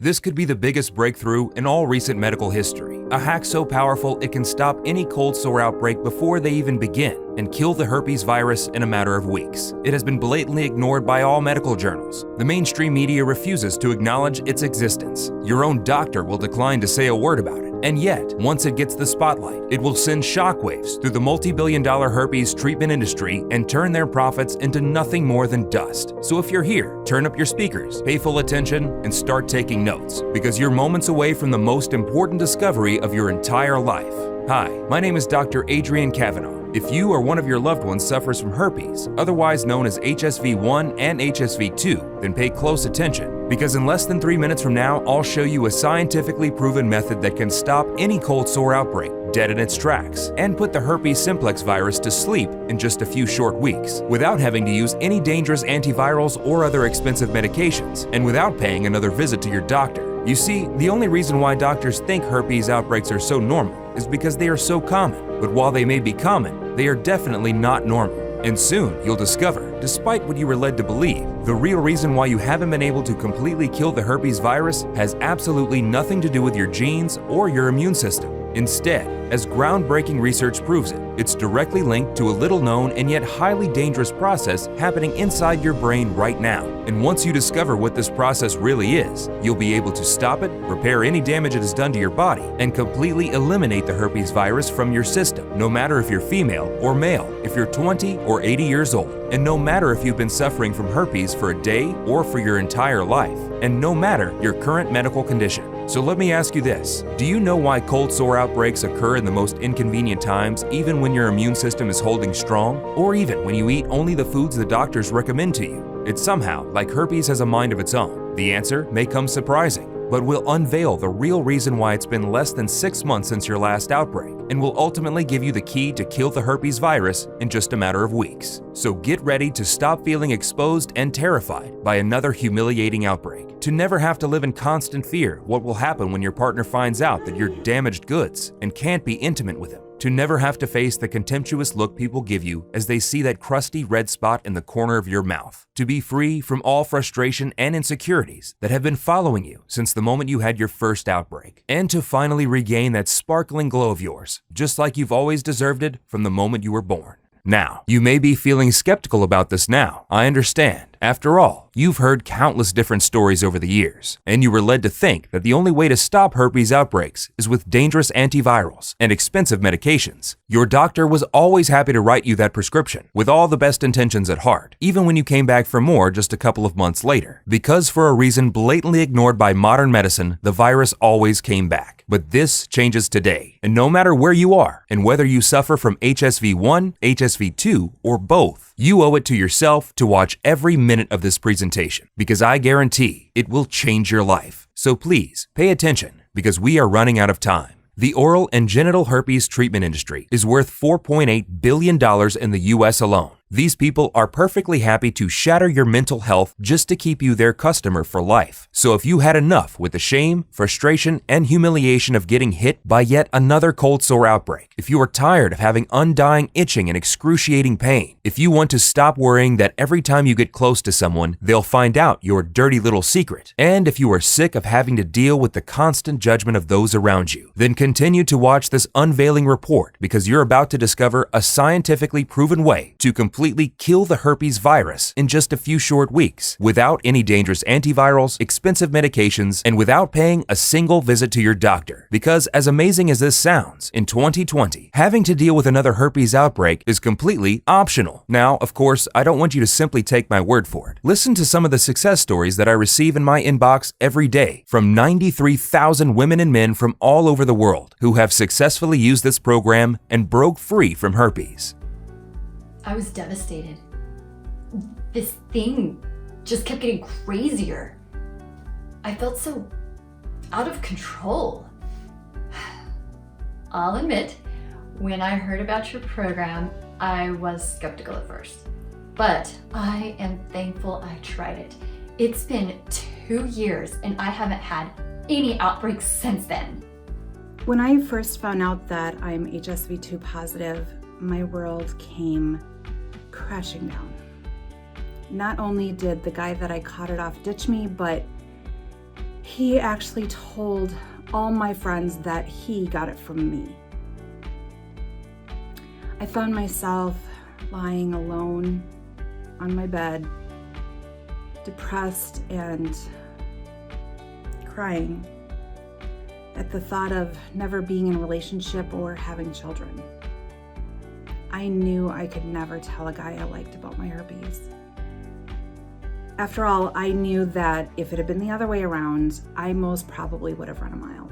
This could be the biggest breakthrough in all recent medical history. A hack so powerful it can stop any cold sore outbreak before they even begin and kill the herpes virus in a matter of weeks. It has been blatantly ignored by all medical journals. The mainstream media refuses to acknowledge its existence. Your own doctor will decline to say a word about it. And yet, once it gets the spotlight, it will send shockwaves through the multi-billion-dollar herpes treatment industry and turn their profits into nothing more than dust. So if you're here, turn up your speakers, pay full attention, and start taking notes, because you're moments away from the most important discovery of your entire life. Hi, my name is Dr. Adrian Cavanaugh. If you or one of your loved ones suffers from herpes, otherwise known as HSV-1 and HSV-2, then pay close attention, because in less than 3 minutes from now, I'll show you a scientifically proven method that can stop any cold sore outbreak dead in its tracks and put the herpes simplex virus to sleep in just a few short weeks, without having to use any dangerous antivirals or other expensive medications, and without paying another visit to your doctor. You see, the only reason why doctors think herpes outbreaks are so normal is because they are so common. But while they may be common, they are definitely not normal. And soon you'll discover, despite what you were led to believe, the real reason why you haven't been able to completely kill the herpes virus has absolutely nothing to do with your genes or your immune system. Instead, as groundbreaking research proves it, it's directly linked to a little-known and yet highly dangerous process happening inside your brain right now. And once you discover what this process really is, you'll be able to stop it, repair any damage it has done to your body, and completely eliminate the herpes virus from your system, no matter if you're female or male, if you're 20 or 80 years old, and no matter if you've been suffering from herpes for a day or for your entire life, and no matter your current medical condition. So let me ask you this. Do you know why cold sore outbreaks occur in the most inconvenient times, even when your immune system is holding strong, or even when you eat only the foods the doctors recommend to you? It's somehow like herpes has a mind of its own. The answer may come surprising, but we'll unveil the real reason why it's been less than 6 months since your last outbreak, and will ultimately give you the key to kill the herpes virus in just a matter of weeks. So get ready to stop feeling exposed and terrified by another humiliating outbreak, to never have to live in constant fear what will happen when your partner finds out that you're damaged goods and can't be intimate with him, to never have to face the contemptuous look people give you as they see that crusty red spot in the corner of your mouth, to be free from all frustration and insecurities that have been following you since the moment you had your first outbreak, and to finally regain that sparkling glow of yours, just like you've always deserved it from the moment you were born. Now, you may be feeling skeptical about this now. I understand. After all, you've heard countless different stories over the years, and you were led to think that the only way to stop herpes outbreaks is with dangerous antivirals and expensive medications. Your doctor was always happy to write you that prescription, with all the best intentions at heart, even when you came back for more just a couple of months later. Because for a reason blatantly ignored by modern medicine, the virus always came back. But this changes today, and no matter where you are, and whether you suffer from HSV-1, HSV-2, or both, you owe it to yourself to watch every minute of this presentation, because I guarantee it will change your life. So please, pay attention, because we are running out of time. The oral and genital herpes treatment industry is worth $4.8 billion in the US alone. These people are perfectly happy to shatter your mental health just to keep you their customer for life. So if you had enough with the shame, frustration, and humiliation of getting hit by yet another cold sore outbreak, if you are tired of having undying itching and excruciating pain, if you want to stop worrying that every time you get close to someone, they'll find out your dirty little secret, and if you are sick of having to deal with the constant judgment of those around you, then continue to watch this unveiling report, because you're about to discover a scientifically proven way to completely kill the herpes virus in just a few short weeks, without any dangerous antivirals, expensive medications, and without paying a single visit to your doctor. Because as amazing as this sounds, in 2020, having to deal with another herpes outbreak is completely optional. Now, of course, I don't want you to simply take my word for it. Listen to some of the success stories that I receive in my inbox every day from 93,000 women and men from all over the world who have successfully used this program and broke free from herpes. I was devastated. This thing just kept getting crazier. I felt so out of control. I'll admit, when I heard about your program, I was skeptical at first. But I am thankful I tried it. It's been 2 years and I haven't had any outbreaks since then. When I first found out that I'm HSV-2 positive, my world came crashing down. not only did the guy that I caught it off ditch me, but he actually told all my friends that he got it from me. I found myself lying alone on my bed, depressed and crying at the thought of never being in a relationship or having children. I knew I could never tell a guy I liked about my herpes. After all, I knew that if it had been the other way around, I most probably would have run a mile.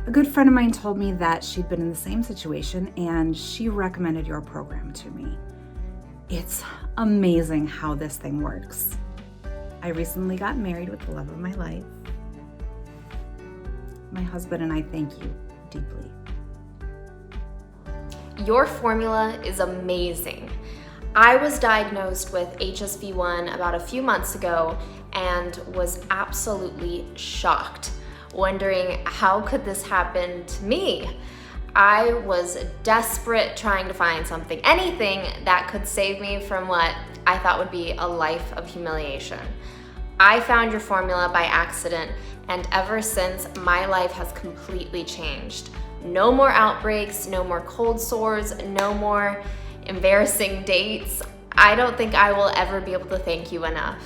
A good friend of mine told me that she'd been in the same situation and she recommended your program to me. It's amazing how this thing works. I recently got married with the love of my life. My husband and I thank you deeply. Your formula is amazing. I was diagnosed with HSV-1 about a few months ago and was absolutely shocked, wondering how could this happen to me? I was desperate trying to find something, anything that could save me from what I thought would be a life of humiliation. I found your formula by accident, and ever since, my life has completely changed. No more outbreaks, no more cold sores, no more embarrassing dates. I don't think I will ever be able to thank you enough.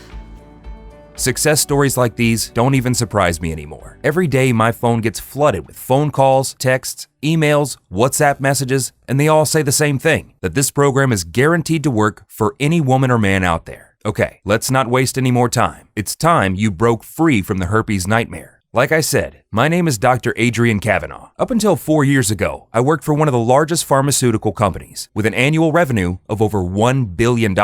Success stories like these don't even surprise me anymore. Every day my phone gets flooded with phone calls, texts, emails, WhatsApp messages, and they all say the same thing, that this program is guaranteed to work for any woman or man out there. Okay, let's not waste any more time. It's time you broke free from the herpes nightmare. Like I said, my name is Dr. Adrian Kavanaugh. Up until 4 years ago, I worked for one of the largest pharmaceutical companies with an annual revenue of over $1 billion.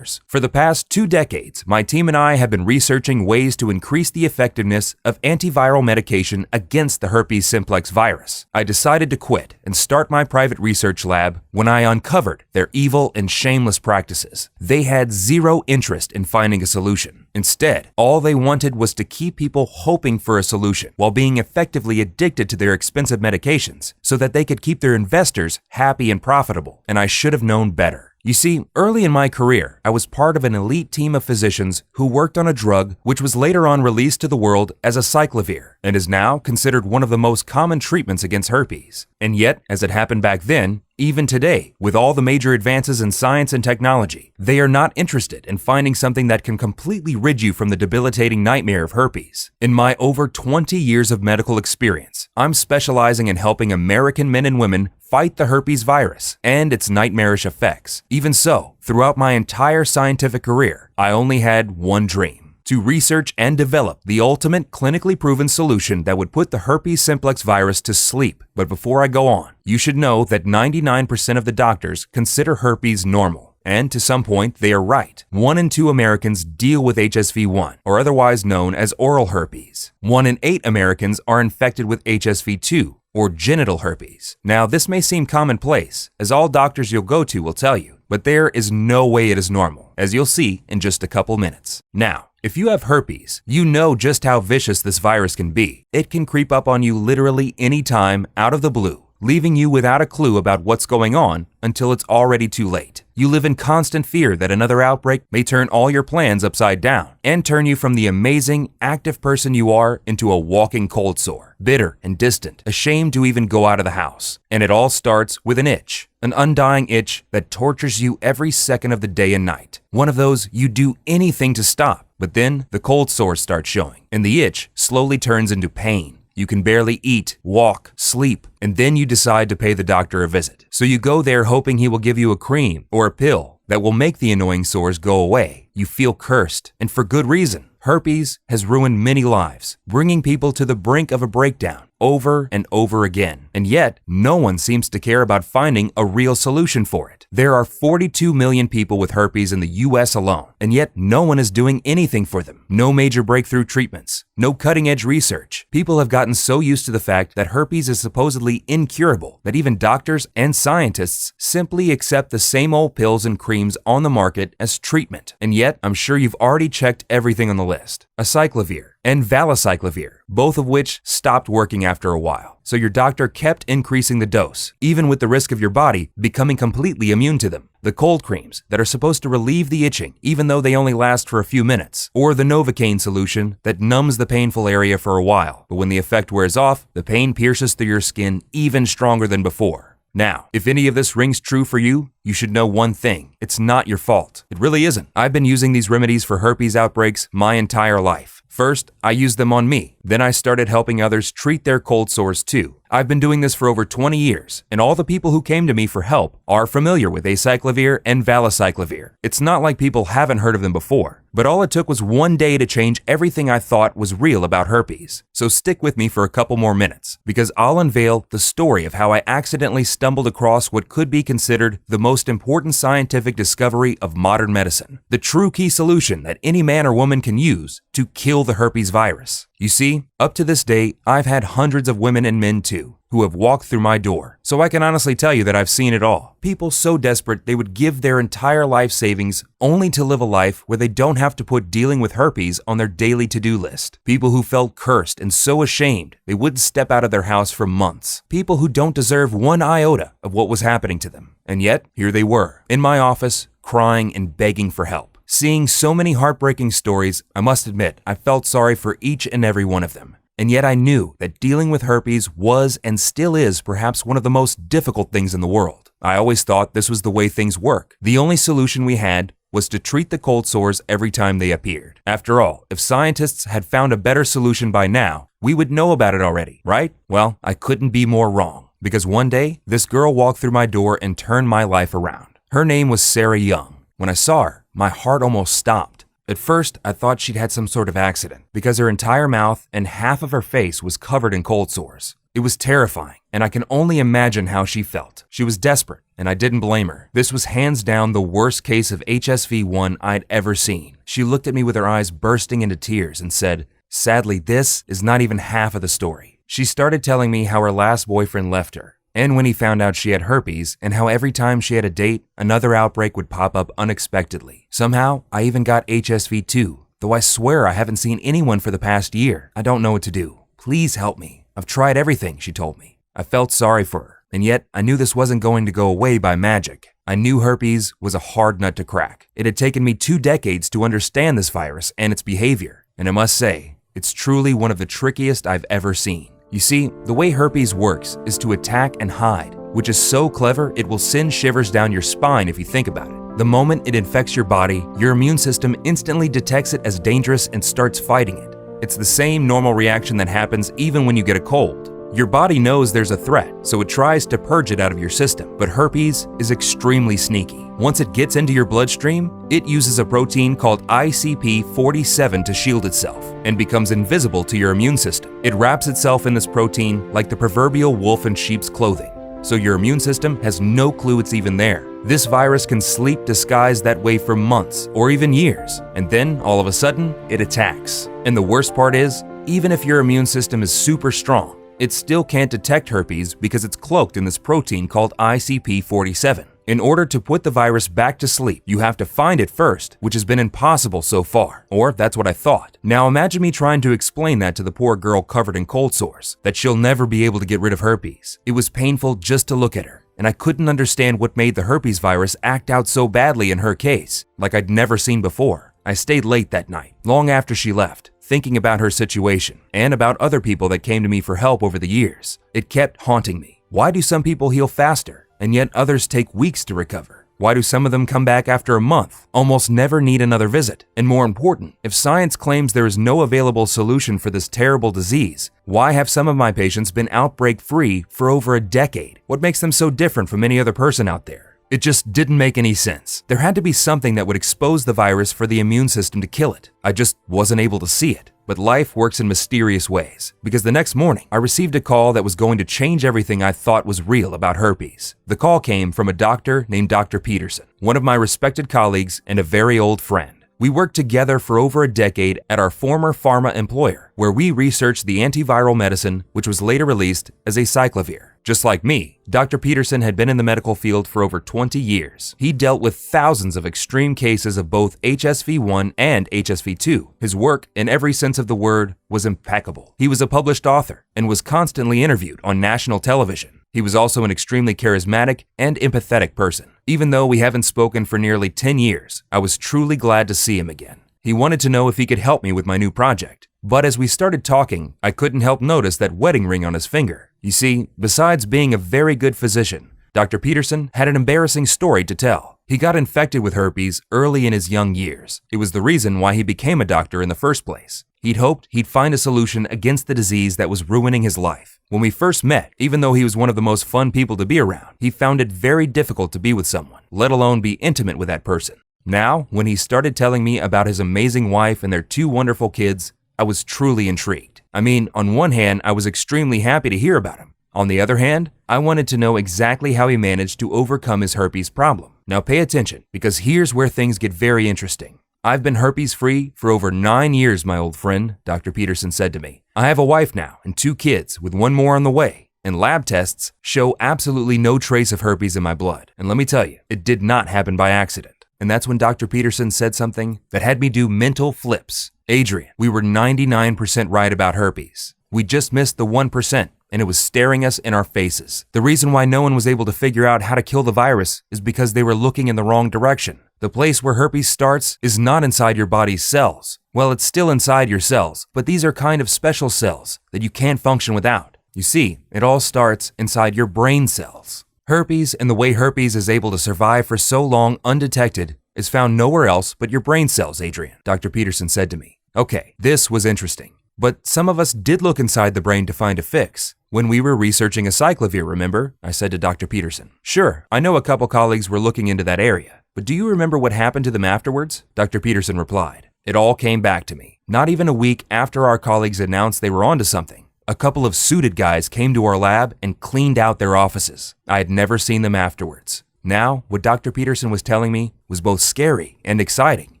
For the past 2 decades, my team and I have been researching ways to increase the effectiveness of antiviral medication against the herpes simplex virus. I decided to quit and start my private research lab when I uncovered their evil and shameless practices. They had zero interest in finding a solution. Instead, all they wanted was to keep people hoping for a solution while being effectively addicted to their expensive medications so that they could keep their investors happy and profitable. And I should have known better. You see, early in my career, I was part of an elite team of physicians who worked on a drug which was later on released to the world as acyclovir and is now considered one of the most common treatments against herpes. And yet, as it happened back then, even today, with all the major advances in science and technology, they are not interested in finding something that can completely rid you from the debilitating nightmare of herpes. In my over 20 years of medical experience, I'm specializing in helping American men and women fight the herpes virus and its nightmarish effects. Even so, throughout my entire scientific career, I only had one dream: to research and develop the ultimate clinically proven solution that would put the herpes simplex virus to sleep. But before I go on, you should know that 99% of the doctors consider herpes normal. And to some point, they are right. 1 in 2 Americans deal with HSV-1, or otherwise known as oral herpes. 1 in 8 Americans are infected with HSV-2, or genital herpes. Now, this may seem commonplace, as all doctors you'll go to will tell you, but there is no way it is normal, as you'll see in just a couple minutes. Now, if you have herpes, you know just how vicious this virus can be. It can creep up on you literally anytime out of the blue, leaving you without a clue about what's going on until it's already too late. You live in constant fear that another outbreak may turn all your plans upside down and turn you from the amazing, active person you are into a walking cold sore, bitter and distant, ashamed to even go out of the house. And it all starts with an itch, an undying itch that tortures you every second of the day and night. One of those you do anything to stop, but then the cold sores start showing, and the itch slowly turns into pain. You can barely eat, walk, sleep, and then you decide to pay the doctor a visit. So you go there hoping he will give you a cream or a pill that will make the annoying sores go away. You feel cursed, and for good reason. Herpes has ruined many lives, bringing people to the brink of a breakdown over and over again. And yet, no one seems to care about finding a real solution for it. There are 42 million people with herpes in the US alone, and yet no one is doing anything for them. No major breakthrough treatments, no cutting-edge research. People have gotten so used to the fact that herpes is supposedly incurable that even doctors and scientists simply accept the same old pills and creams on the market as treatment. And yet, I'm sure you've already checked everything on the list. Acyclovir, and valacyclovir, both of which stopped working after a while. So your doctor kept increasing the dose, even with the risk of your body becoming completely immune to them. The cold creams that are supposed to relieve the itching, even though they only last for a few minutes, or the Novocaine solution that numbs the painful area for a while, but when the effect wears off, the pain pierces through your skin even stronger than before. Now, if any of this rings true for you, you should know one thing. It's not your fault. It really isn't. I've been using these remedies for herpes outbreaks my entire life. First, I used them on me. Then I started helping others treat their cold sores too. I've been doing this for over 20 years, and all the people who came to me for help are familiar with acyclovir and valacyclovir. It's not like people haven't heard of them before, but all it took was one day to change everything I thought was real about herpes. So stick with me for a couple more minutes, because I'll unveil the story of how I accidentally stumbled across what could be considered the most important scientific discovery of modern medicine, the true key solution that any man or woman can use to kill the herpes virus. You see, up to this day, I've had hundreds of women and men too, who have walked through my door. So I can honestly tell you that I've seen it all. People so desperate they would give their entire life savings only to live a life where they don't have to put dealing with herpes on their daily to-do list. People who felt cursed and so ashamed they wouldn't step out of their house for months. People who don't deserve one iota of what was happening to them. And yet, here they were, in my office, crying and begging for help. Seeing so many heartbreaking stories, I must admit, I felt sorry for each and every one of them. And yet I knew that dealing with herpes was and still is perhaps one of the most difficult things in the world. I always thought this was the way things work. The only solution we had was to treat the cold sores every time they appeared. After all, if scientists had found a better solution by now, we would know about it already, right? Well, I couldn't be more wrong, because one day, this girl walked through my door and turned my life around. Her name was Sarah Young. When I saw her, my heart almost stopped. At first, I thought she'd had some sort of accident, because her entire mouth and half of her face was covered in cold sores. It was terrifying, and I can only imagine how she felt. She was desperate, and I didn't blame her. This was hands down the worst case of HSV-1 I'd ever seen. She looked at me with her eyes bursting into tears and said, "Sadly, this is not even half of the story." She started telling me how her last boyfriend left her, and when he found out she had herpes, and how every time she had a date, another outbreak would pop up unexpectedly. Somehow, I even got HSV too, though I swear I haven't seen anyone for the past year. I don't know what to do. Please help me. I've tried everything, she told me. I felt sorry for her, and yet I knew this wasn't going to go away by magic. I knew herpes was a hard nut to crack. It had taken me 2 decades to understand this virus and its behavior, and I must say, it's truly one of the trickiest I've ever seen. You see, the way herpes works is to attack and hide, which is so clever it will send shivers down your spine if you think about it. The moment it infects your body, your immune system instantly detects it as dangerous and starts fighting it. It's the same normal reaction that happens even when you get a cold. Your body knows there's a threat, so it tries to purge it out of your system. But herpes is extremely sneaky. Once it gets into your bloodstream, it uses a protein called ICP47 to shield itself and becomes invisible to your immune system. It wraps itself in this protein like the proverbial wolf in sheep's clothing, so your immune system has no clue it's even there. This virus can sleep disguised that way for months or even years, and then all of a sudden, it attacks. And the worst part is, even if your immune system is super strong, it still can't detect herpes because it's cloaked in this protein called ICP47. In order to put the virus back to sleep, you have to find it first, which has been impossible so far. Or that's what I thought. Now imagine me trying to explain that to the poor girl covered in cold sores, that she'll never be able to get rid of herpes. It was painful just to look at her, and I couldn't understand what made the herpes virus act out so badly in her case, like I'd never seen before. I stayed late that night, long after she left, thinking about her situation and about other people that came to me for help over the years. It kept haunting me. Why do some people heal faster, and yet others take weeks to recover? Why do some of them come back after a month, almost never need another visit? And more important, if science claims there is no available solution for this terrible disease, why have some of my patients been outbreak-free for over a decade? What makes them so different from any other person out there? It just didn't make any sense. There had to be something that would expose the virus for the immune system to kill it. I just wasn't able to see it. But life works in mysterious ways, because the next morning, I received a call that was going to change everything I thought was real about herpes. The call came from a doctor named Dr. Peterson, one of my respected colleagues and a very old friend. We worked together for over a decade at our former pharma employer, where we researched the antiviral medicine which was later released as acyclovir. Just like me, Dr. Peterson had been in the medical field for over 20 years. He dealt with thousands of extreme cases of both HSV-1 and HSV-2. His work, in every sense of the word, was impeccable. He was a published author and was constantly interviewed on national television. He was also an extremely charismatic and empathetic person. Even though we haven't spoken for nearly 10 years, I was truly glad to see him again. He wanted to know if he could help me with my new project. But as we started talking, I couldn't help notice that wedding ring on his finger. You see, besides being a very good physician, Dr. Peterson had an embarrassing story to tell. He got infected with herpes early in his young years. It was the reason why he became a doctor in the first place. He'd hoped he'd find a solution against the disease that was ruining his life. When we first met, even though he was one of the most fun people to be around, he found it very difficult to be with someone, let alone be intimate with that person. Now, when he started telling me about his amazing wife and their 2 wonderful kids, I was truly intrigued. I mean, on one hand, I was extremely happy to hear about him. On the other hand, I wanted to know exactly how he managed to overcome his herpes problem. Now pay attention, because here's where things get very interesting. I've been herpes-free for over 9 years, my old friend, Dr. Peterson said to me. I have a wife now and 2 kids, with 1 more on the way, and lab tests show absolutely no trace of herpes in my blood. And let me tell you, it did not happen by accident. And that's when Dr. Peterson said something that had me do mental flips. Adrian, we were 99% right about herpes. We just missed the 1%, and it was staring us in our faces. The reason why no one was able to figure out how to kill the virus is because they were looking in the wrong direction. The place where herpes starts is not inside your body's cells. Well, it's still inside your cells, but these are kind of special cells that you can't function without. You see, it all starts inside your brain cells. Herpes and the way herpes is able to survive for so long undetected is found nowhere else but your brain cells, Adrian, Dr. Peterson said to me. Okay, this was interesting. But some of us did look inside the brain to find a fix. When we were researching acyclovir, remember? I said to Dr. Peterson. Sure, I know a couple colleagues were looking into that area. But do you remember what happened to them afterwards? Dr. Peterson replied. It all came back to me. Not even a week after our colleagues announced they were onto something, a couple of suited guys came to our lab and cleaned out their offices. I had never seen them afterwards. Now, what Dr. Peterson was telling me was both scary and exciting.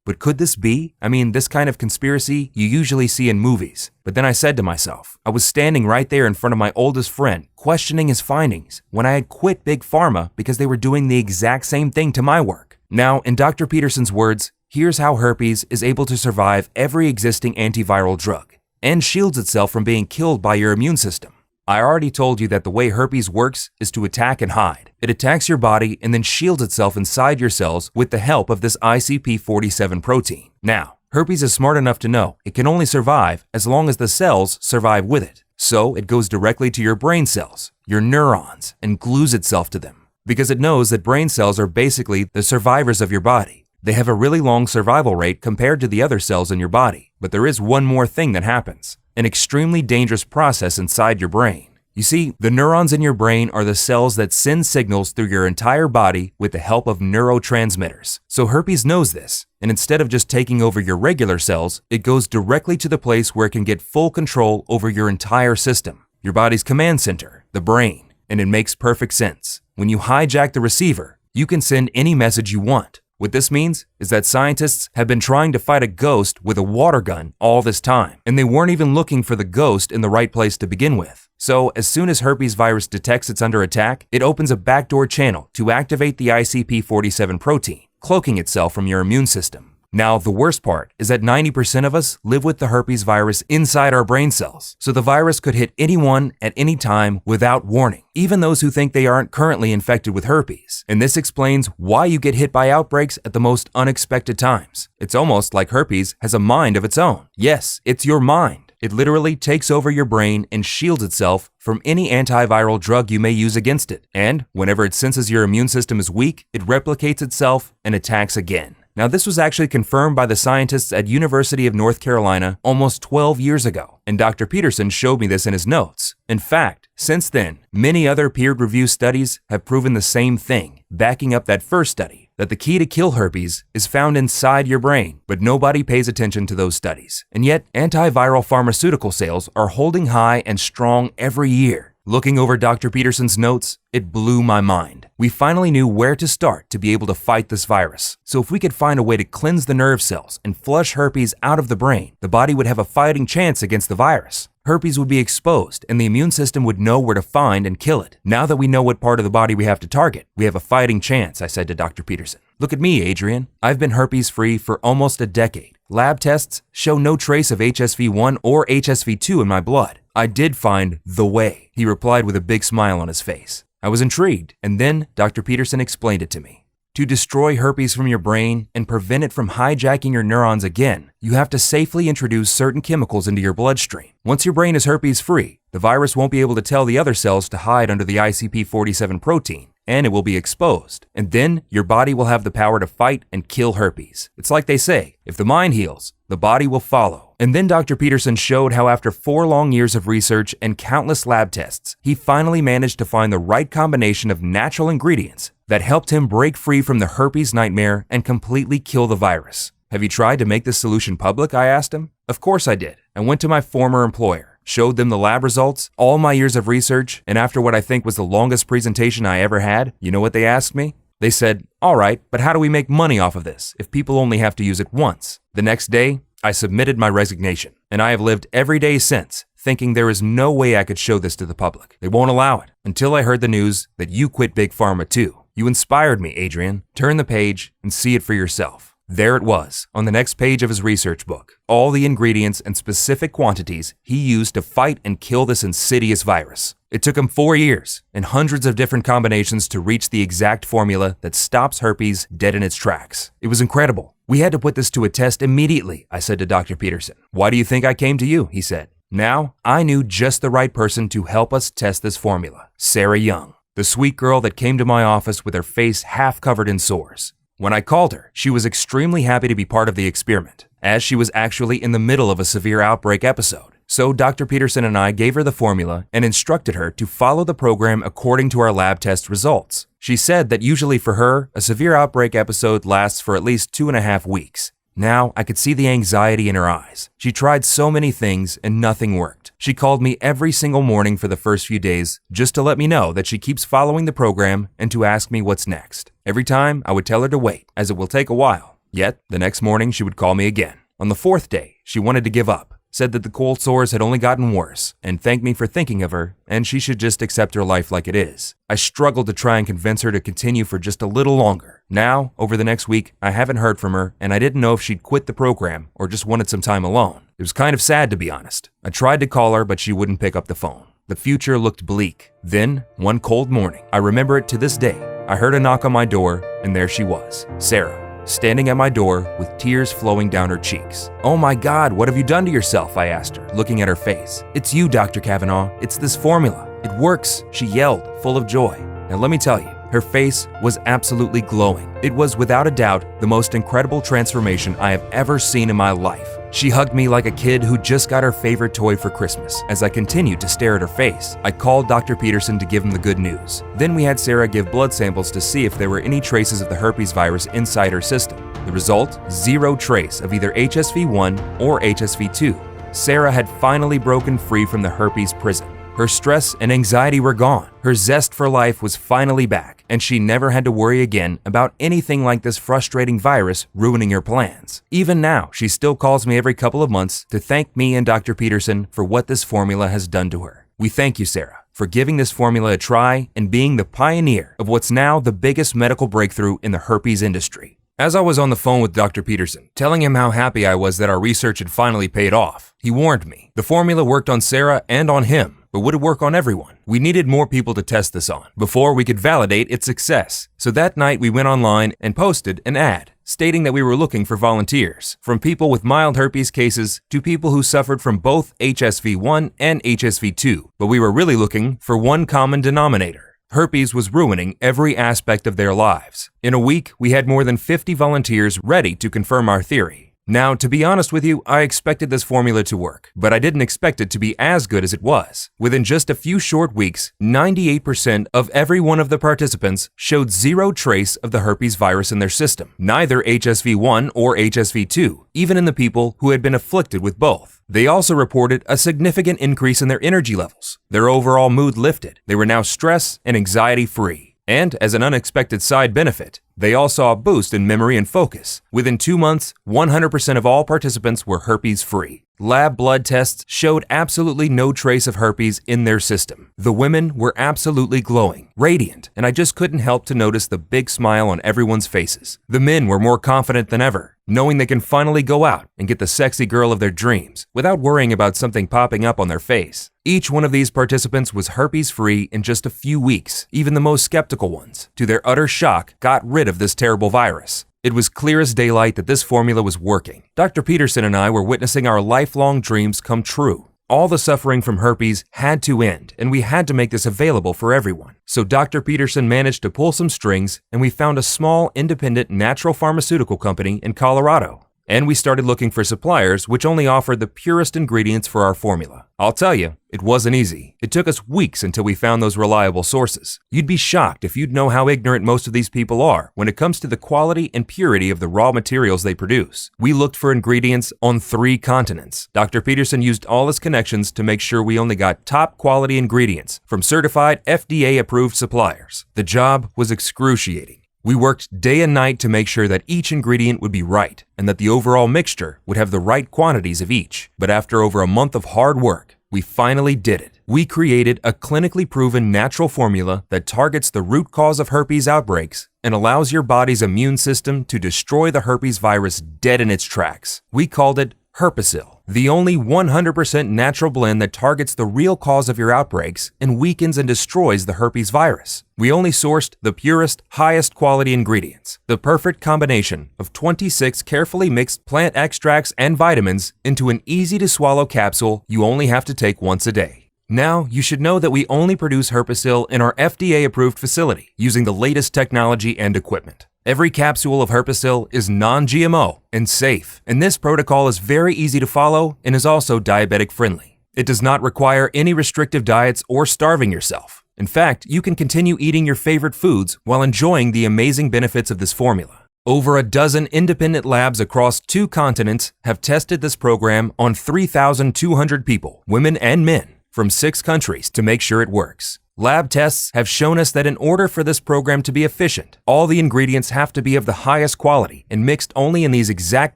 But could this be? I mean, this kind of conspiracy you usually see in movies. But then I said to myself, I was standing right there in front of my oldest friend, questioning his findings, when I had quit Big Pharma because they were doing the exact same thing to my work. Now, in Dr. Peterson's words, here's how herpes is able to survive every existing antiviral drug and shields itself from being killed by your immune system. I already told you that the way herpes works is to attack and hide. It attacks your body and then shields itself inside your cells with the help of this ICP47 protein. Now, herpes is smart enough to know it can only survive as long as the cells survive with it. So it goes directly to your brain cells, your neurons, and glues itself to them. Because it knows that brain cells are basically the survivors of your body. They have a really long survival rate compared to the other cells in your body. But there is one more thing that happens. An extremely dangerous process inside your brain. You see, the neurons in your brain are the cells that send signals through your entire body with the help of neurotransmitters. So herpes knows this, and instead of just taking over your regular cells, it goes directly to the place where it can get full control over your entire system, your body's command center, the brain. And it makes perfect sense. When you hijack the receiver, you can send any message you want. What this means is that scientists have been trying to fight a ghost with a water gun all this time, and they weren't even looking for the ghost in the right place to begin with. So as soon as herpes virus detects it's under attack, it opens a backdoor channel to activate the ICP47 protein, cloaking itself from your immune system. Now, the worst part is that 90% of us live with the herpes virus inside our brain cells, so the virus could hit anyone at any time without warning, even those who think they aren't currently infected with herpes. And this explains why you get hit by outbreaks at the most unexpected times. It's almost like herpes has a mind of its own. Yes, it's your mind. It literally takes over your brain and shields itself from any antiviral drug you may use against it. And whenever it senses your immune system is weak, it replicates itself and attacks again. Now, this was actually confirmed by the scientists at University of North Carolina almost 12 years ago, and Dr. Peterson showed me this in his notes. In fact, since then, many other peer-reviewed studies have proven the same thing, backing up that first study, that the key to kill herpes is found inside your brain, but nobody pays attention to those studies. And yet, antiviral pharmaceutical sales are holding high and strong every year. Looking over Dr. Peterson's notes, it blew my mind. We finally knew where to start to be able to fight this virus. So if we could find a way to cleanse the nerve cells and flush herpes out of the brain, the body would have a fighting chance against the virus. Herpes would be exposed, and the immune system would know where to find and kill it. Now that we know what part of the body we have to target, we have a fighting chance, I said to Dr. Peterson. Look at me, Adrian. I've been herpes-free for almost a decade. Lab tests show no trace of HSV1 or HSV2 in my blood. I did find the way, he replied with a big smile on his face. I was intrigued, and then Dr. Peterson explained it to me. To destroy herpes from your brain and prevent it from hijacking your neurons again, you have to safely introduce certain chemicals into your bloodstream. Once your brain is herpes-free, the virus won't be able to tell the other cells to hide under the ICP47 protein, and it will be exposed. And then your body will have the power to fight and kill herpes. It's like they say, if the mind heals, the body will follow. And then Dr. Peterson showed how after 4 long years of research and countless lab tests, he finally managed to find the right combination of natural ingredients that helped him break free from the herpes nightmare and completely kill the virus. Have you tried to make this solution public? I asked him. Of course I did. I went to my former employer, showed them the lab results, all my years of research, and after what I think was the longest presentation I ever had, you know what they asked me? They said, all right, but how do we make money off of this if people only have to use it once? The next day, I submitted my resignation, and I have lived every day since thinking there is no way I could show this to the public. They won't allow it until I heard the news that you quit Big Pharma too. You inspired me, Adrian. Turn the page and see it for yourself. There it was, on the next page of his research book. All the ingredients and specific quantities he used to fight and kill this insidious virus. It took him 4 years and hundreds of different combinations to reach the exact formula that stops herpes dead in its tracks. It was incredible. We had to put this to a test immediately, I said to Dr. Peterson. Why do you think I came to you? He said. Now, I knew just the right person to help us test this formula, Sarah Young, the sweet girl that came to my office with her face half covered in sores. When I called her, she was extremely happy to be part of the experiment, as she was actually in the middle of a severe outbreak episode. So Dr. Peterson and I gave her the formula and instructed her to follow the program according to our lab test results. She said that usually for her, a severe outbreak episode lasts for at least 2.5 weeks. Now, I could see the anxiety in her eyes. She tried so many things and nothing worked. She called me every single morning for the first few days just to let me know that she keeps following the program and to ask me what's next. Every time, I would tell her to wait, as it will take a while. Yet, the next morning, she would call me again. On the 4th day, she wanted to give up, said that the cold sores had only gotten worse, and thanked me for thinking of her, and she should just accept her life like it is. I struggled to try and convince her to continue for just a little longer. Now, over the next week, I haven't heard from her, and I didn't know if she'd quit the program or just wanted some time alone. It was kind of sad, to be honest. I tried to call her, but she wouldn't pick up the phone. The future looked bleak. Then, one cold morning, I remember it to this day, I heard a knock on my door, and there she was, Sarah, standing at my door with tears flowing down her cheeks. Oh my God, what have you done to yourself? I asked her, looking at her face. It's you, Dr. Kavanaugh. It's this formula. It works, she yelled, full of joy. Now let me tell you, her face was absolutely glowing. It was without a doubt the most incredible transformation I have ever seen in my life. She hugged me like a kid who just got her favorite toy for Christmas. As I continued to stare at her face, I called Dr. Peterson to give him the good news. Then we had Sarah give blood samples to see if there were any traces of the herpes virus inside her system. The result? 0 trace of either HSV1 or HSV2. Sarah had finally broken free from the herpes prison. Her stress and anxiety were gone. Her zest for life was finally back, and she never had to worry again about anything like this frustrating virus ruining her plans. Even now, she still calls me every couple of months to thank me and Dr. Peterson for what this formula has done to her. We thank you, Sarah, for giving this formula a try and being the pioneer of what's now the biggest medical breakthrough in the herpes industry. As I was on the phone with Dr. Peterson, telling him how happy I was that our research had finally paid off, he warned me. The formula worked on Sarah and on him, but would it work on everyone? We needed more people to test this on before we could validate its success. So that night we went online and posted an ad stating that we were looking for volunteers, from people with mild herpes cases to people who suffered from both HSV1 and HSV2, but we were really looking for one common denominator. Herpes was ruining every aspect of their lives. In a week, we had more than 50 volunteers ready to confirm our theory. Now, to be honest with you, I expected this formula to work, but I didn't expect it to be as good as it was. Within just a few short weeks, 98% of every one of the participants showed 0 trace of the herpes virus in their system, neither HSV1 or HSV2, even in the people who had been afflicted with both. They also reported a significant increase in their energy levels. Their overall mood lifted. They were now stress and anxiety free. And as an unexpected side benefit, They all saw a boost in memory and focus. Within 2 months, 100% of all participants were herpes-free. Lab blood tests showed absolutely no trace of herpes in their system. The women were absolutely glowing, radiant, and I just couldn't help to notice the big smile on everyone's faces. The men were more confident than ever, knowing they can finally go out and get the sexy girl of their dreams without worrying about something popping up on their face. Each one of these participants was herpes-free in just a few weeks. Even the most skeptical ones, to their utter shock, got rid of this terrible virus. It was clear as daylight that this formula was working. Dr. Peterson and I were witnessing our lifelong dreams come true. All the suffering from herpes had to end, and we had to make this available for everyone. So Dr. Peterson managed to pull some strings, and we found a small, independent natural pharmaceutical company in Colorado. And we started looking for suppliers which only offered the purest ingredients for our formula. I'll tell you, it wasn't easy. It took us weeks until we found those reliable sources. You'd be shocked if you'd know how ignorant most of these people are when it comes to the quality and purity of the raw materials they produce. We looked for ingredients on 3 continents. Dr. Peterson used all his connections to make sure we only got top quality ingredients from certified FDA-approved suppliers. The job was excruciating. We worked day and night to make sure that each ingredient would be right and that the overall mixture would have the right quantities of each. But after over a month of hard work, we finally did it. We created a clinically proven natural formula that targets the root cause of herpes outbreaks and allows your body's immune system to destroy the herpes virus dead in its tracks. We called it Herpesyl, the only 100% natural blend that targets the real cause of your outbreaks and weakens and destroys the herpes virus. We only sourced the purest, highest quality ingredients, the perfect combination of 26 carefully mixed plant extracts and vitamins into an easy-to-swallow capsule you only have to take once a day. Now, you should know that we only produce Herpesyl in our FDA-approved facility using the latest technology and equipment. Every capsule of Herpesyl is non-GMO and safe, and this protocol is very easy to follow and is also diabetic friendly. It does not require any restrictive diets or starving yourself. In fact, you can continue eating your favorite foods while enjoying the amazing benefits of this formula. Over a dozen independent labs across 2 continents have tested this program on 3,200 people, women and men, from 6 countries to make sure it works. Lab tests have shown us that in order for this program to be efficient, all the ingredients have to be of the highest quality and mixed only in these exact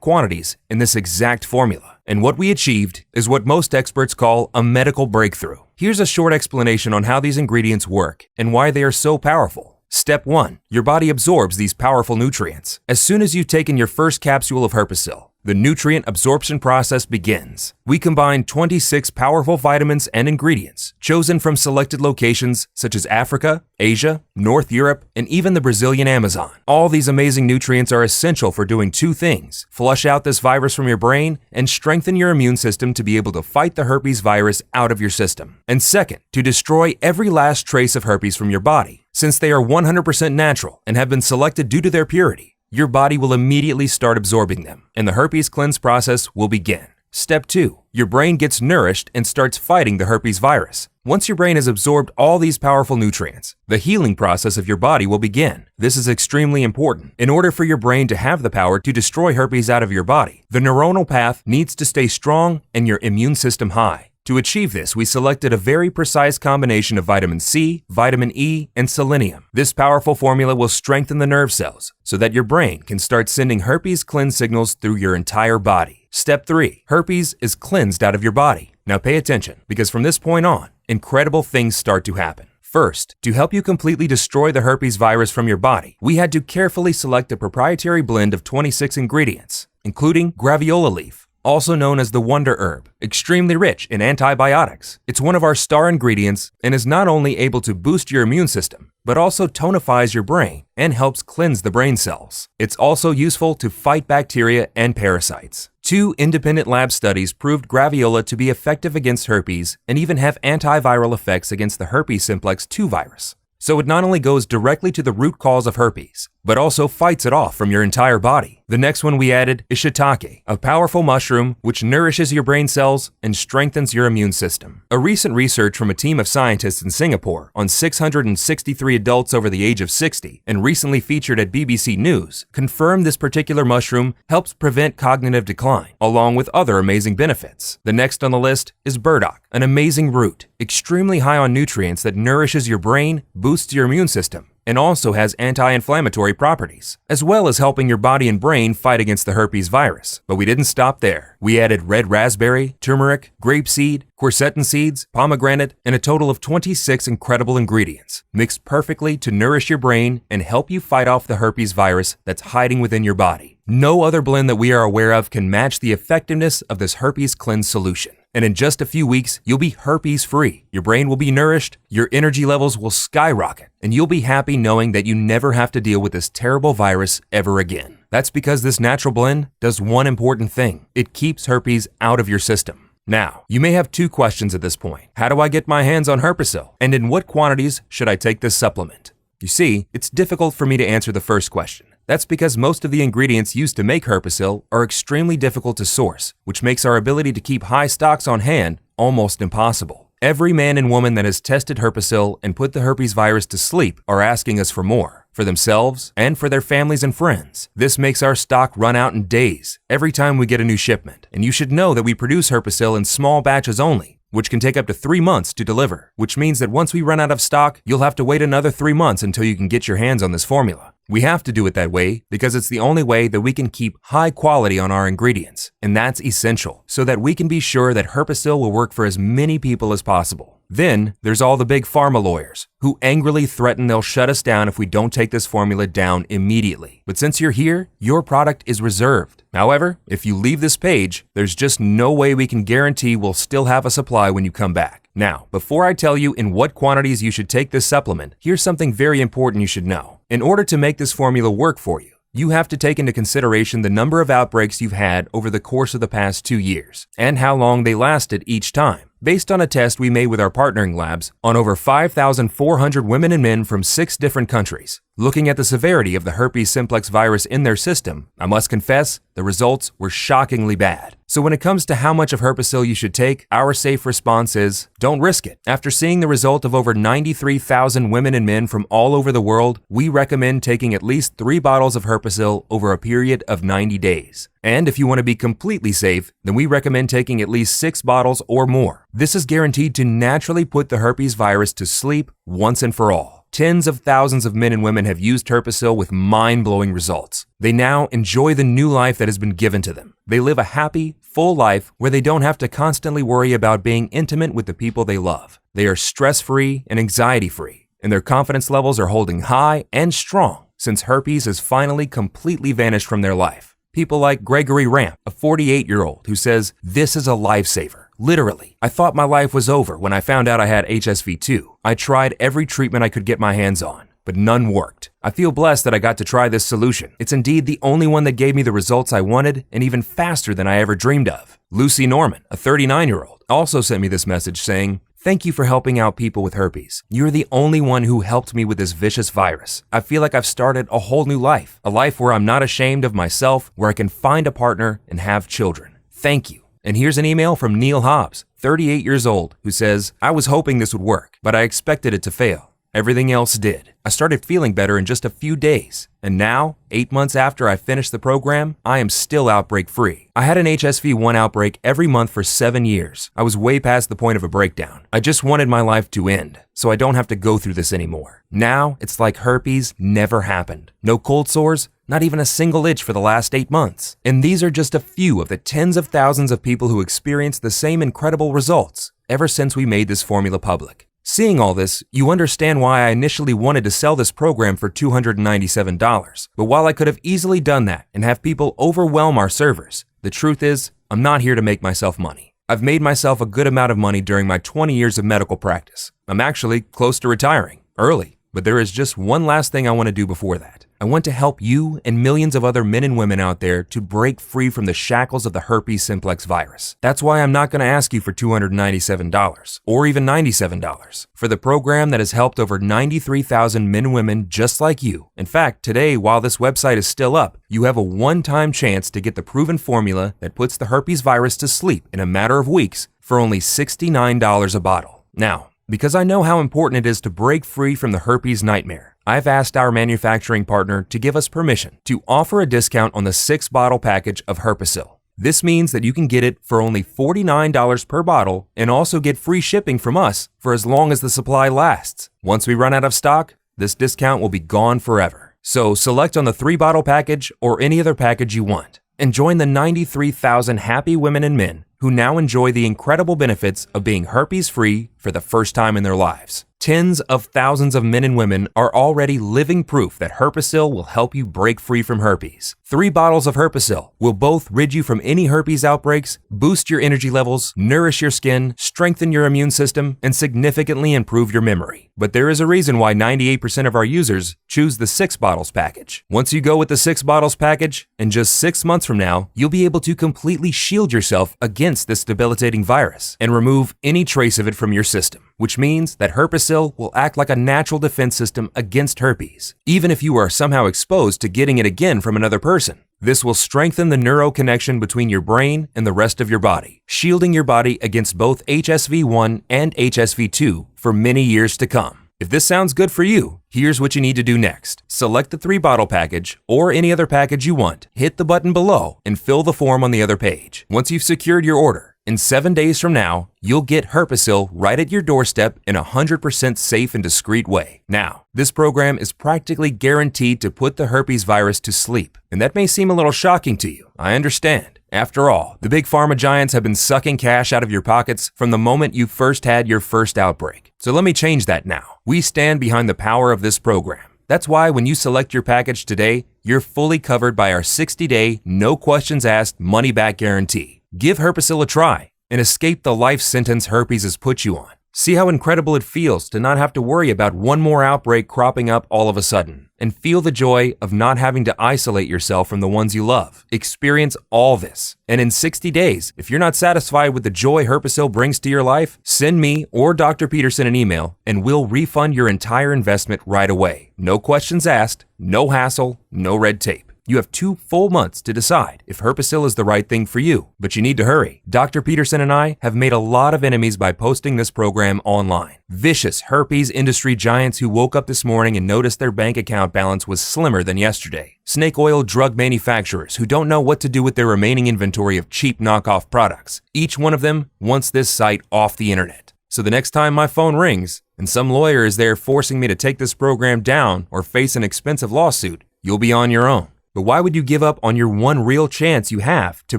quantities in this exact formula. And what we achieved is what most experts call a medical breakthrough. Here's a short explanation on how these ingredients work and why they are so powerful. Step 1. Your body absorbs these powerful nutrients. As soon as you've taken your first capsule of Herpesyl, the nutrient absorption process begins. We combine 26 powerful vitamins and ingredients chosen from selected locations such as Africa, Asia, North Europe, and even the Brazilian Amazon. All these amazing nutrients are essential for doing 2 things: flush out this virus from your brain and strengthen your immune system to be able to fight the herpes virus out of your system. And second, to destroy every last trace of herpes from your body. Since they are 100% natural and have been selected due to their purity, your body will immediately start absorbing them, and the herpes cleanse process will begin. Step 2. Your brain gets nourished and starts fighting the herpes virus. Once your brain has absorbed all these powerful nutrients, the healing process of your body will begin. This is extremely important. In order for your brain to have the power to destroy herpes out of your body, the neuronal path needs to stay strong and your immune system high. To achieve this, we selected a very precise combination of vitamin C, vitamin E, and selenium. This powerful formula will strengthen the nerve cells so that your brain can start sending herpes cleanse signals through your entire body. Step 3. Herpes is cleansed out of your body. Now pay attention, because from this point on, incredible things start to happen. First, to help you completely destroy the herpes virus from your body, we had to carefully select a proprietary blend of 26 ingredients, including graviola leaf, also known as the wonder herb, extremely rich in antibiotics. It's one of our star ingredients and is not only able to boost your immune system, but also tonifies your brain and helps cleanse the brain cells. It's also useful to fight bacteria and parasites. 2 independent lab studies proved graviola to be effective against herpes and even have antiviral effects against the herpes simplex 2 virus. So it not only goes directly to the root cause of herpes, but also fights it off from your entire body. The next one we added is shiitake, a powerful mushroom which nourishes your brain cells and strengthens your immune system. A recent research from a team of scientists in Singapore on 663 adults over the age of 60 and recently featured at BBC News confirmed this particular mushroom helps prevent cognitive decline, along with other amazing benefits. The next on the list is burdock, an amazing root, extremely high on nutrients that nourishes your brain, boosts your immune system, and also has anti-inflammatory properties, as well as helping your body and brain fight against the herpes virus. But we didn't stop there. We added red raspberry, turmeric, grapeseed, quercetin seeds, pomegranate, and a total of 26 incredible ingredients, mixed perfectly to nourish your brain and help you fight off the herpes virus that's hiding within your body. No other blend that we are aware of can match the effectiveness of this herpes cleanse solution. And in just a few weeks, you'll be herpes-free. Your brain will be nourished, your energy levels will skyrocket, and you'll be happy knowing that you never have to deal with this terrible virus ever again. That's because this natural blend does one important thing. It keeps herpes out of your system. Now, you may have two questions at this point. How do I get my hands on Herpesyl? And in what quantities should I take this supplement? You see, it's difficult for me to answer the first question. That's because most of the ingredients used to make Herpesyl are extremely difficult to source, which makes our ability to keep high stocks on hand almost impossible. Every man and woman that has tested Herpesyl and put the herpes virus to sleep are asking us for more, for themselves and for their families and friends. This makes our stock run out in days every time we get a new shipment. And you should know that we produce Herpesyl in small batches only, which can take up to 3 months to deliver, which means that once we run out of stock, you'll have to wait another 3 months until you can get your hands on this formula. We have to do it that way because it's the only way that we can keep high quality on our ingredients, and that's essential so that we can be sure that Herpesyl will work for as many people as possible. Then, there's all the big pharma lawyers who angrily threaten they'll shut us down if we don't take this formula down immediately. But since you're here, your product is reserved. However, if you leave this page, there's just no way we can guarantee we'll still have a supply when you come back. Now, before I tell you in what quantities you should take this supplement, here's something very important you should know. In order to make this formula work for you, you have to take into consideration the number of outbreaks you've had over the course of the past 2 years, and how long they lasted each time. Based on a test we made with our partnering labs on over 5,400 women and men from 6 different countries, looking at the severity of the herpes simplex virus in their system, I must confess, the results were shockingly bad. So when it comes to how much of Herpesyl you should take, our safe response is, don't risk it. After seeing the result of over 93,000 women and men from all over the world, we recommend taking at least 3 bottles of Herpesyl over a period of 90 days. And if you want to be completely safe, then we recommend taking at least 6 bottles or more. This is guaranteed to naturally put the herpes virus to sleep once and for all. Tens of thousands of men and women have used Herpesyl with mind-blowing results. They now enjoy the new life that has been given to them. They live a happy, full life where they don't have to constantly worry about being intimate with the people they love. They are stress-free and anxiety-free, and their confidence levels are holding high and strong since herpes has finally completely vanished from their life. People like Gregory Ramp, a 48-year-old, who says, "This is a lifesaver. Literally, I thought my life was over when I found out I had HSV-2. I tried every treatment I could get my hands on, but none worked. I feel blessed that I got to try this solution. It's indeed the only one that gave me the results I wanted and even faster than I ever dreamed of." Lucy Norman, a 39-year-old, also sent me this message saying, "Thank you for helping out people with herpes. You're the only one who helped me with this vicious virus. I feel like I've started a whole new life, a life where I'm not ashamed of myself, where I can find a partner and have children. Thank you." And here's an email from Neil Hobbs, 38 years old, who says, "I was hoping this would work, but I expected it to fail. Everything else did. I started feeling better in just a few days. And now, 8 months after I finished the program, I am still outbreak free. I had an HSV-1 outbreak every month for 7 years. I was way past the point of a breakdown. I just wanted my life to end, so I don't have to go through this anymore. Now, it's like herpes never happened. No cold sores, not even a single itch for the last 8 months. And these are just a few of the tens of thousands of people who experienced the same incredible results ever since we made this formula public. Seeing all this, you understand why I initially wanted to sell this program for $297. But while I could have easily done that and have people overwhelm our servers, the truth is, I'm not here to make myself money. I've made myself a good amount of money during my 20 years of medical practice. I'm actually close to retiring, early. But there is just one last thing I want to do before that. I want to help you and millions of other men and women out there to break free from the shackles of the herpes simplex virus. That's why I'm not going to ask you for $297 or even $97 for the program that has helped over 93,000 men and women just like you. In fact, today, while this website is still up, you have a one-time chance to get the proven formula that puts the herpes virus to sleep in a matter of weeks for only $69 a bottle. Now, because I know how important it is to break free from the herpes nightmare, I've asked our manufacturing partner to give us permission to offer a discount on the 6-bottle package of Herpesyl. This means that you can get it for only $49 per bottle and also get free shipping from us for as long as the supply lasts. Once we run out of stock, this discount will be gone forever. So select on the 3-bottle package or any other package you want, and join the 93,000 happy women and men who now enjoy the incredible benefits of being herpes-free for the first time in their lives. Tens of thousands of men and women are already living proof that Herpesyl will help you break free from herpes. 3 bottles of Herpesyl will both rid you from any herpes outbreaks, boost your energy levels, nourish your skin, strengthen your immune system, and significantly improve your memory. But there is a reason why 98% of our users choose the 6 bottles package. Once you go with the 6 bottles package, in just 6 months from now, you'll be able to completely shield yourself against this debilitating virus and remove any trace of it from your system, which means that Herpesyl will act like a natural defense system against herpes, even if you are somehow exposed to getting it again from another person. This will strengthen the neuro connection between your brain and the rest of your body, shielding your body against both HSV-1 and HSV-2 for many years to come. If this sounds good for you, here's what you need to do next. Select the 3-bottle package or any other package you want, hit the button below, and fill the form on the other page. Once you've secured your order, in 7 days from now, you'll get Herpesyl right at your doorstep in a 100% safe and discreet way. Now, this program is practically guaranteed to put the herpes virus to sleep, and that may seem a little shocking to you. I understand. After all, the big pharma giants have been sucking cash out of your pockets from the moment you first had your first outbreak. So let me change that now. We stand behind the power of this program. That's why when you select your package today, you're fully covered by our 60-day, no questions asked, money-back guarantee. Give Herpesyl a try and escape the life sentence herpes has put you on. See how incredible it feels to not have to worry about one more outbreak cropping up all of a sudden, and feel the joy of not having to isolate yourself from the ones you love. Experience all this. And in 60 days, if you're not satisfied with the joy Herpesyl brings to your life, send me or Dr. Peterson an email and we'll refund your entire investment right away. No questions asked, no hassle, no red tape. You have 2 full months to decide if Herpesyl is the right thing for you, but you need to hurry. Dr. Peterson and I have made a lot of enemies by posting this program online. Vicious herpes industry giants who woke up this morning and noticed their bank account balance was slimmer than yesterday. Snake oil drug manufacturers who don't know what to do with their remaining inventory of cheap knockoff products. Each one of them wants this site off the internet. So the next time my phone rings and some lawyer is there forcing me to take this program down or face an expensive lawsuit, you'll be on your own. But why would you give up on your one real chance you have to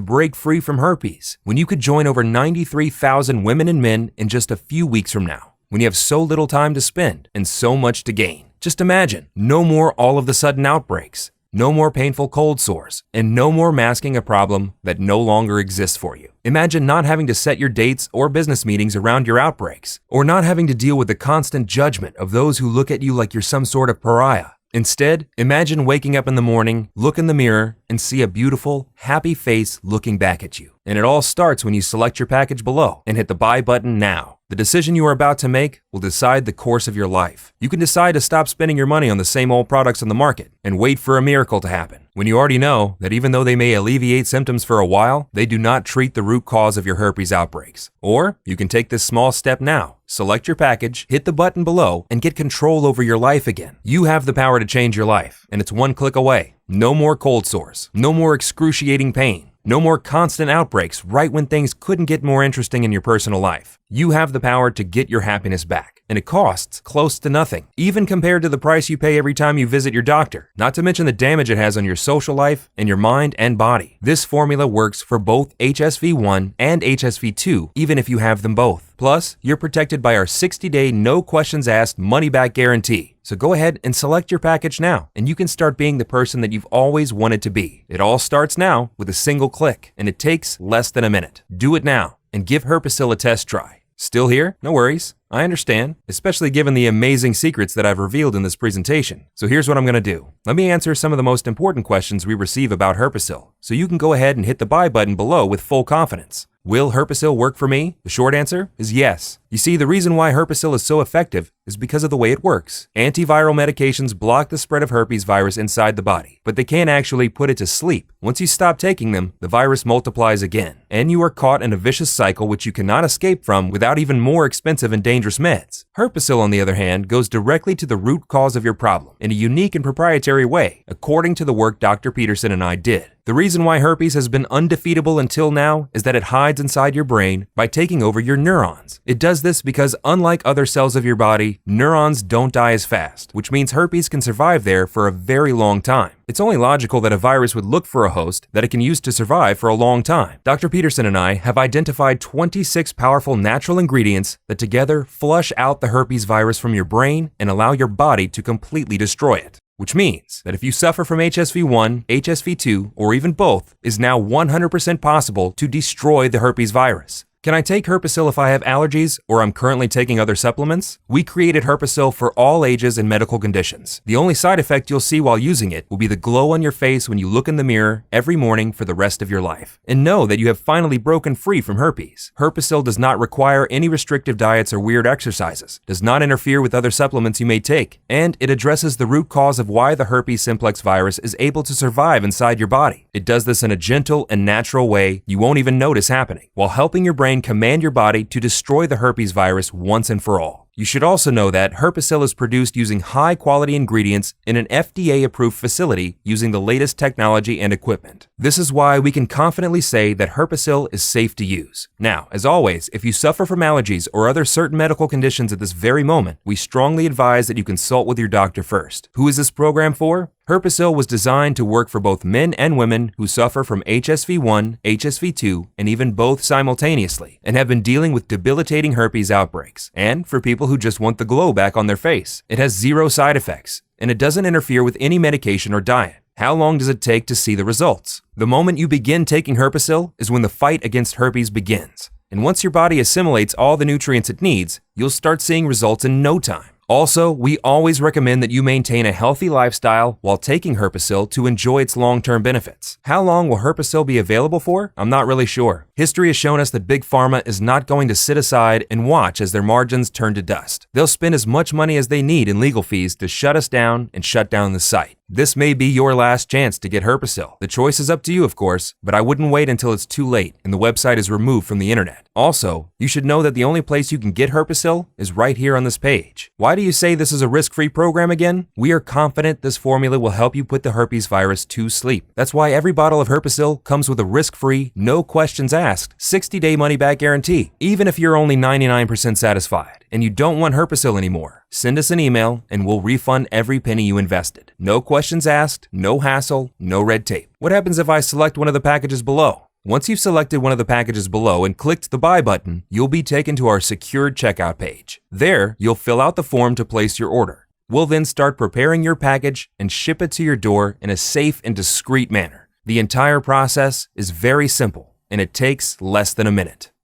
break free from herpes when you could join over 93,000 women and men in just a few weeks from now, when you have so little time to spend and so much to gain? Just imagine, no more all of the sudden outbreaks, no more painful cold sores, and no more masking a problem that no longer exists for you. Imagine not having to set your dates or business meetings around your outbreaks, or not having to deal with the constant judgment of those who look at you like you're some sort of pariah. Instead, imagine waking up in the morning, look in the mirror, and see a beautiful, happy face looking back at you. And it all starts when you select your package below and hit the buy button now. The decision you are about to make will decide the course of your life. You can decide to stop spending your money on the same old products on the market and wait for a miracle to happen, when you already know that even though they may alleviate symptoms for a while, they do not treat the root cause of your herpes outbreaks. Or you can take this small step now. Select your package, hit the button below, and get control over your life again. You have the power to change your life, and it's one click away. No more cold sores, no more excruciating pain, no more constant outbreaks right when things couldn't get more interesting in your personal life. You have the power to get your happiness back, and it costs close to nothing, even compared to the price you pay every time you visit your doctor, not to mention the damage it has on your social life and your mind and body. This formula works for both HSV-1 and HSV-2, even if you have them both. Plus, you're protected by our 60-day no questions asked money-back guarantee. So go ahead and select your package now, and you can start being the person that you've always wanted to be. It all starts now with a single click, and it takes less than a minute. Do it now and give Herpesyl a test try. Still here? No worries. I understand, especially given the amazing secrets that I've revealed in this presentation. So here's what I'm going to do. Let me answer some of the most important questions we receive about Herpesyl, so you can go ahead and hit the buy button below with full confidence. Will Herpesyl work for me? The short answer is yes. You see, the reason why Herpesyl is so effective is because of the way it works. Antiviral medications block the spread of herpes virus inside the body, but they can't actually put it to sleep. Once you stop taking them, the virus multiplies again, and you are caught in a vicious cycle which you cannot escape from without even more expensive and dangerous meds. Herpesyl, on the other hand, goes directly to the root cause of your problem in a unique and proprietary way, according to the work Dr. Peterson and I did. The reason why herpes has been undefeatable until now is that it hides inside your brain by taking over your neurons. It does this because unlike other cells of your body, neurons don't die as fast, which means herpes can survive there for a very long time. It's only logical that a virus would look for a host that it can use to survive for a long time. Dr. Peterson and I have identified 26 powerful natural ingredients that together flush out the herpes virus from your brain and allow your body to completely destroy it. Which means that if you suffer from HSV1, HSV2, or even both, is now 100% possible to destroy the herpes virus. Can I take Herpesyl if I have allergies or I'm currently taking other supplements? We created Herpesyl for all ages and medical conditions. The only side effect you'll see while using it will be the glow on your face when you look in the mirror every morning for the rest of your life. And know that you have finally broken free from herpes. Herpesyl does not require any restrictive diets or weird exercises, does not interfere with other supplements you may take, and it addresses the root cause of why the herpes simplex virus is able to survive inside your body. It does this in a gentle and natural way you won't even notice happening, while helping your brain command your body to destroy the herpes virus once and for all. You should also know that Herpesyl is produced using high-quality ingredients in an FDA-approved facility using the latest technology and equipment. This is why we can confidently say that Herpesyl is safe to use. Now, as always, if you suffer from allergies or other certain medical conditions at this very moment, we strongly advise that you consult with your doctor first. Who is this program for? Herpesyl was designed to work for both men and women who suffer from HSV1, HSV2, and even both simultaneously, and have been dealing with debilitating herpes outbreaks, and for people who just want the glow back on their face. It has 0 side effects, and it doesn't interfere with any medication or diet. How long does it take to see the results? The moment you begin taking Herpesyl is when the fight against herpes begins. And once your body assimilates all the nutrients it needs, you'll start seeing results in no time. Also, we always recommend that you maintain a healthy lifestyle while taking Herpesyl to enjoy its long-term benefits. How long will Herpesyl be available for? I'm not really sure. History has shown us that Big Pharma is not going to sit aside and watch as their margins turn to dust. They'll spend as much money as they need in legal fees to shut us down and shut down the site. This may be your last chance to get Herpesyl. The choice is up to you, of course, but I wouldn't wait until it's too late and the website is removed from the internet. Also, you should know that the only place you can get Herpesyl is right here on this page. Why do you say this is a risk-free program again? We are confident this formula will help you put the herpes virus to sleep. That's why every bottle of Herpesyl comes with a risk-free, no questions asked, 60-day money-back guarantee. Even if you're only 99% satisfied and you don't want Herpesyl anymore, send us an email and we'll refund every penny you invested. No questions asked, no hassle, no red tape. What happens if I select one of the packages below? Once you've selected one of the packages below and clicked the buy button, you'll be taken to our secured checkout page. There, you'll fill out the form to place your order. We'll then start preparing your package and ship it to your door in a safe and discreet manner. The entire process is very simple, and it takes less than a minute.